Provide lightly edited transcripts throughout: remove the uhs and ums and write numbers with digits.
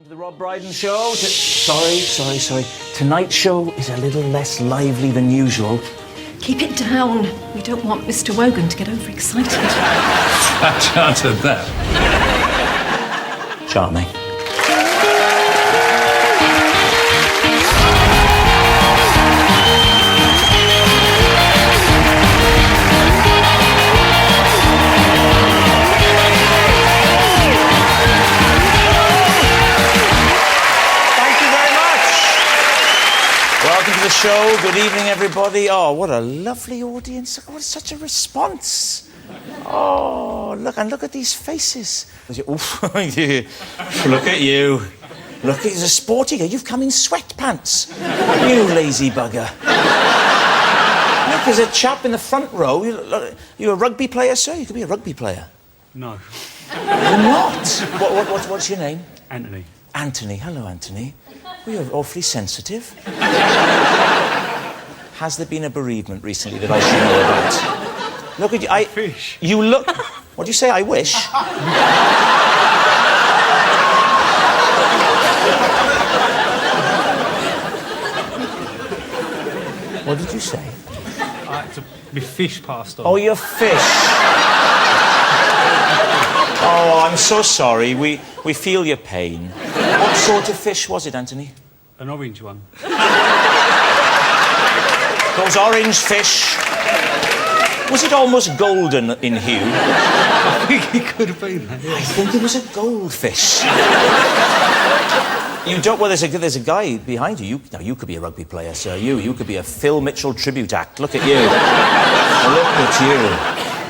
The Rob Brydon show. Sorry. Tonight's show is a little less lively than usual. Keep it down. We don't want Mr. Wogan to get overexcited. Fat chance of that. Charming. Welcome to the show. Good evening, everybody. Oh, what a lovely audience. What such a response. Oh, look at these faces. Oof. Look at you. Look, he's a sporty guy. You've come in sweatpants. You lazy bugger. Look, there's a chap in the front row. You a rugby player, sir? You could be a rugby player. No. You're not? What's your name? Anthony. Anthony. Hello, Anthony. Well, you're awfully sensitive. Has there been a bereavement recently that I should know about? Look at you. Fish. You look... What do you say? I wish? What did you say? I had to be fish passed on. Oh, you're fish. Oh, I'm so sorry. We feel your pain. What sort of fish was it, Anthony? An orange one. Those orange fish. Was it almost golden in hue? I think it could have been that, yeah. I think it was a goldfish. You don't... Well, there's a guy behind you. Now, you could be a rugby player, sir. You could be a Phil Mitchell tribute act. Look at you. Look at you.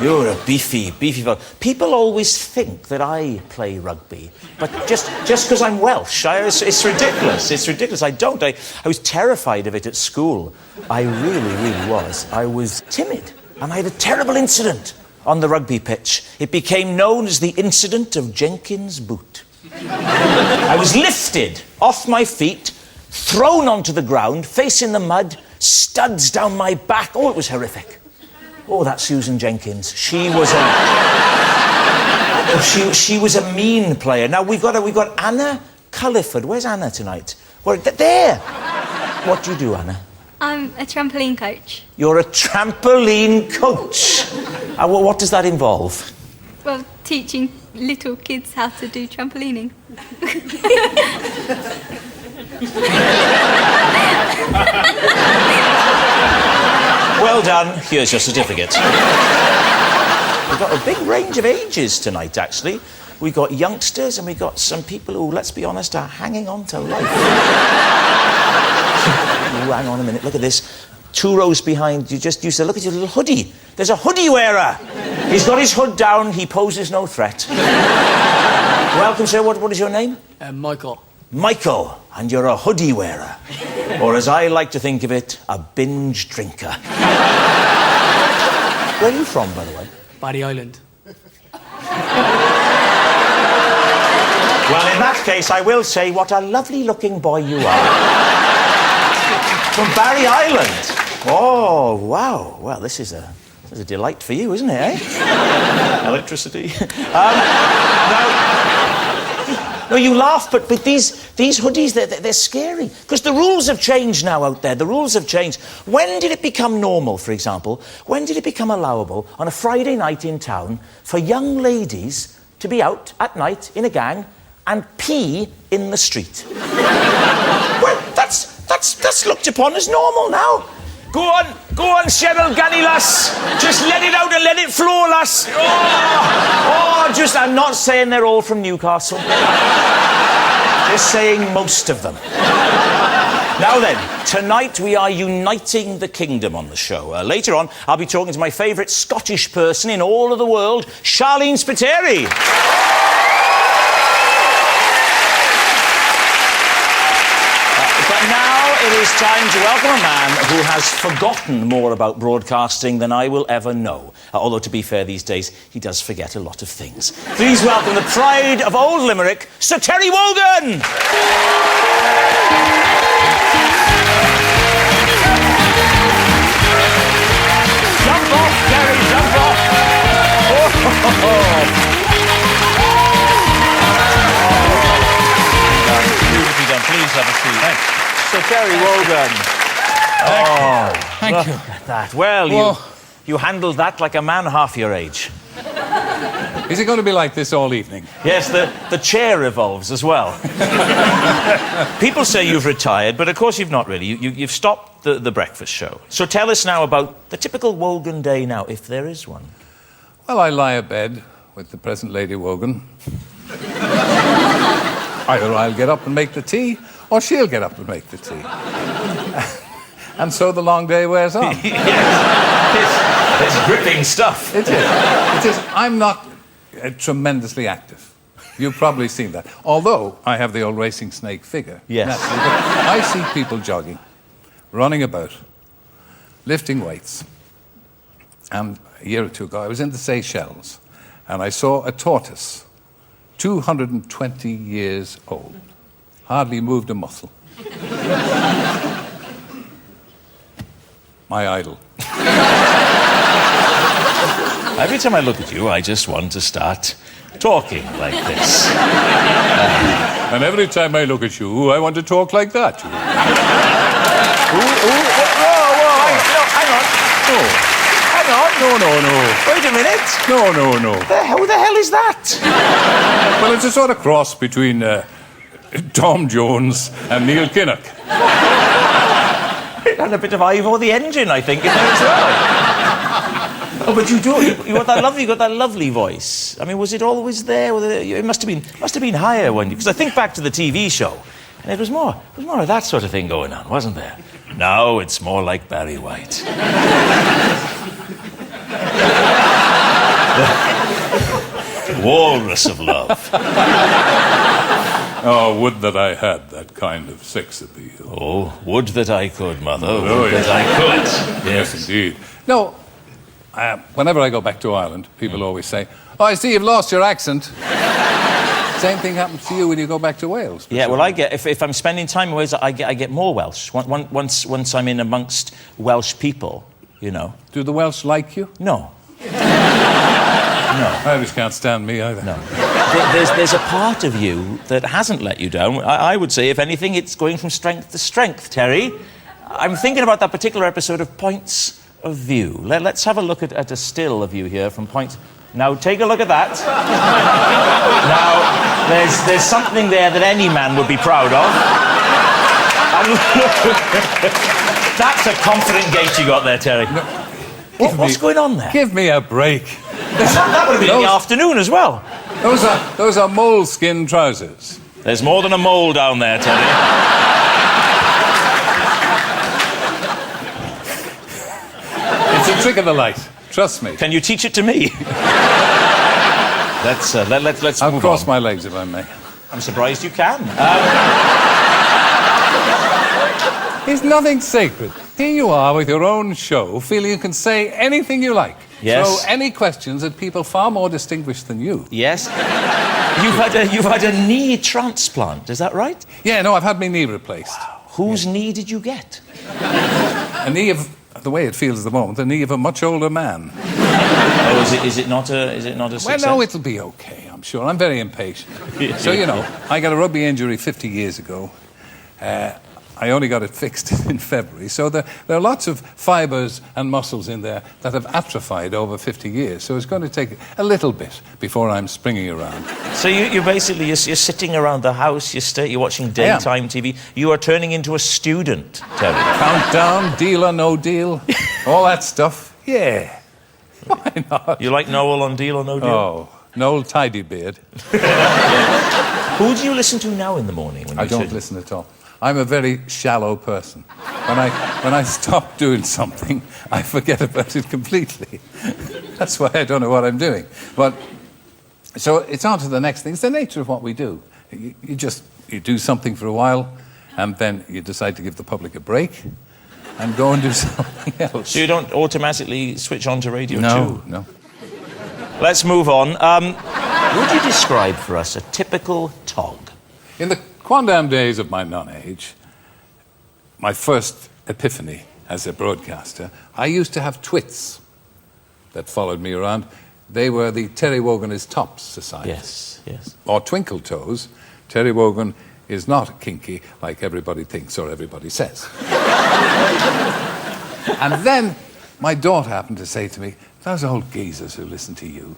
You're a beefy fellow. People always think that I play rugby, but just because I'm Welsh, it's ridiculous. It's ridiculous. I don't. I was terrified of it at school. I really was. I was timid, and I had a terrible incident on the rugby pitch. It became known as the incident of Jenkins' boot. I was lifted off my feet, thrown onto the ground, face in the mud, studs down my back. Oh, it was horrific. Oh, that Susan Jenkins. She was a mean player. Now we've got Anna Culliford. Where's Anna tonight? Well, there. What do you do, Anna? I'm a trampoline coach. You're a trampoline coach. What does that involve? Well, teaching little kids how to do trampolining. Well done. Here's your certificate. We've got a big range of ages tonight, actually. We've got youngsters and we've got some people who, let's be honest, are hanging on to life. Ooh, hang on a minute. Look at this. 2 rows behind you. Just used to look at your little hoodie. There's a hoodie wearer. He's got his hood down. He poses no threat. Welcome, sir. What is your name? Michael. Michael, and you're a hoodie wearer. Or as I like to think of it, a binge drinker. Where are you from, by the way? Barry Island. Well, in that case, I will say what a lovely-looking boy you are. From Barry Island. Oh, wow. Well, this is a delight for you, isn't it, eh? Electricity. No, you laugh, but these hoodies, they're scary. Because the rules have changed now out there. The rules have changed. When did it become normal, for example? When did it become allowable on a Friday night in town for young ladies to be out at night in a gang and pee in the street? Well, that's looked upon as normal now. Go on, Cheryl Gannilas. Just let it out and let it flow, lass. I'm not saying they're all from Newcastle. Just saying most of them. Now then, tonight we are uniting the kingdom on the show. Later on, I'll be talking to my favourite Scottish person in all of the world, Sharleen Spiteri. But now it is time to welcome a man who has forgotten more about broadcasting than I will ever know. Although, to be fair, these days, he does forget a lot of things. Please welcome the pride of Old Limerick, Sir Terry Wogan! Jump off, Terry, jump off! Oh. Brydon, please have a seat. Thanks. Sir Terry Wogan. Thank you. Look at that. Well, you handled that like a man half your age. Is it going to be like this all evening? Yes, the chair evolves as well. People say you've retired, but of course you've not really. You've stopped the breakfast show. So tell us now about the typical Wogan day now, if there is one. Well, I lie abed with the present Lady Wogan. Either I'll get up and make the tea, or she'll get up and make the tea. And so the long day wears on. Yes. It's gripping stuff. It is. It is. I'm not tremendously active. You've probably seen that. Although I have the old racing snake figure. Yes. Naturally, but I see people jogging, running about, lifting weights. And a year or two ago, I was in the Seychelles, and I saw a tortoise, 220 years old, hardly moved a muscle. My idol. Every time I look at you, I just want to start talking like this. And every time I look at you, I want to talk like that. Hang on. No. Wait a minute. No. Who the hell is that? Well, it's a sort of cross between Tom Jones and Neil Kinnock. It had a bit of Ivor the Engine, I think, in there as well. Oh, but you do. You got that lovely voice. I mean, was it always there? It must have been higher when you. Because I think back to the TV show, and it was more of that sort of thing going on, wasn't there? Now it's more like Barry White. Walrus of love. Oh, would that I had that kind of sex appeal. Oh, would that I could, Mother. Oh, would yes. that I could. Yes, indeed. No, whenever I go back to Ireland, people always say, "Oh, I see you've lost your accent." Same thing happens to you when you go back to Wales. Yeah, well, I get if I'm spending time in Wales, I get more Welsh. Once I'm in amongst Welsh people, you know. Do the Welsh like you? No. No. Irish can't stand me either. No. There's a part of you that hasn't let you down. I would say, if anything, it's going from strength to strength, Terry. I'm thinking about that particular episode of Points of View. Let's have a look at a still of you here from Point... Now, take a look at that. Now, there's something there that any man would be proud of. That's a confident gait you got there, Terry. No. What's going on there? Give me a break. That would have been in the afternoon as well. Those are moleskin trousers. There's more than a mole down there, Terry. It's a trick of the light. Trust me. Can you teach it to me? Let's move on. I'll cross my legs if I may. I'm surprised you can. There's nothing sacred. Here you are with your own show, feeling you can say anything you like. Yes. Throw any questions at people far more distinguished than you. Yes. You've had a knee transplant, is that right? Yeah, no, I've had my knee replaced. Wow. Whose knee did you get? A knee of, the way it feels at the moment, the knee of a much older man. Oh, is it not a success? Well, no, it'll be okay, I'm sure. I'm very impatient. So, you know, I got a rugby injury 50 years ago. I only got it fixed in February. So there are lots of fibres and muscles in there that have atrophied over 50 years. So it's going to take a little bit before I'm springing around. So you're basically you're sitting around the house, you're watching daytime TV. You are turning into a student, Terry. Countdown, Deal or No Deal, all that stuff. Yeah. Why not? You like Noel on Deal or No Deal? Oh, Noel Tidybeard. Who do you listen to now in the morning? When I don't listen at all. I'm a very shallow person. When I stop doing something, I forget about it completely. That's why I don't know what I'm doing. But so it's on to the next thing. It's the nature of what we do. You do something for a while, and then you decide to give the public a break and go and do something else. So you don't automatically switch on to Radio 2? No. Let's move on. Would you describe for us a typical tog? In the quondam days of my nonage, my first epiphany as a broadcaster, I used to have twits that followed me around. They were the Terry Wogan is Tops Society. Yes. Or Twinkle Toes. Terry Wogan is not kinky like everybody thinks or everybody says. And then my daughter happened to say to me, those old geezers who listen to you.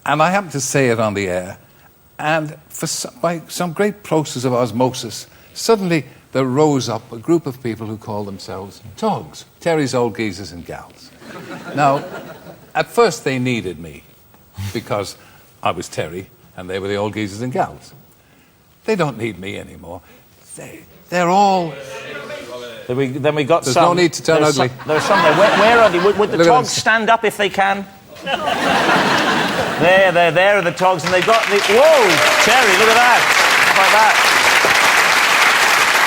And I happened to say it on the air, and by some great process of osmosis, suddenly there rose up a group of people who call themselves Togs, Terry's Old Geezers and Gals. Now, at first they needed me, because I was Terry, and they were the Old Geezers and Gals. They don't need me anymore. They're all... Then we got There's some... no need to turn ugly. There's some there. Where are they? Would the Togs stand up if they can? There are the Togs, and they've got the... Whoa! Terry, look at that. Like that.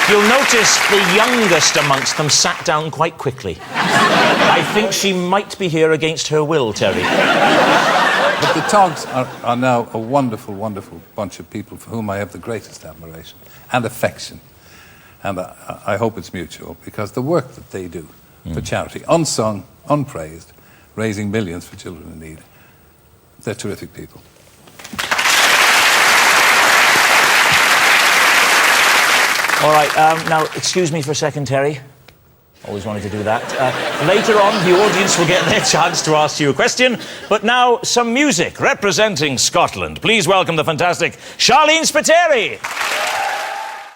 You'll notice the youngest amongst them sat down quite quickly. I think she might be here against her will, Terry. But the Togs are now a wonderful, wonderful bunch of people for whom I have the greatest admiration and affection. And I hope it's mutual, because the work that they do for charity, unsung, unpraised, raising millions for children in need, they're terrific people. All right, now, excuse me for a second, Terry. Always wanted to do that. Later on, the audience will get their chance to ask you a question. But now, some music representing Scotland. Please welcome the fantastic Sharleen Spiteri.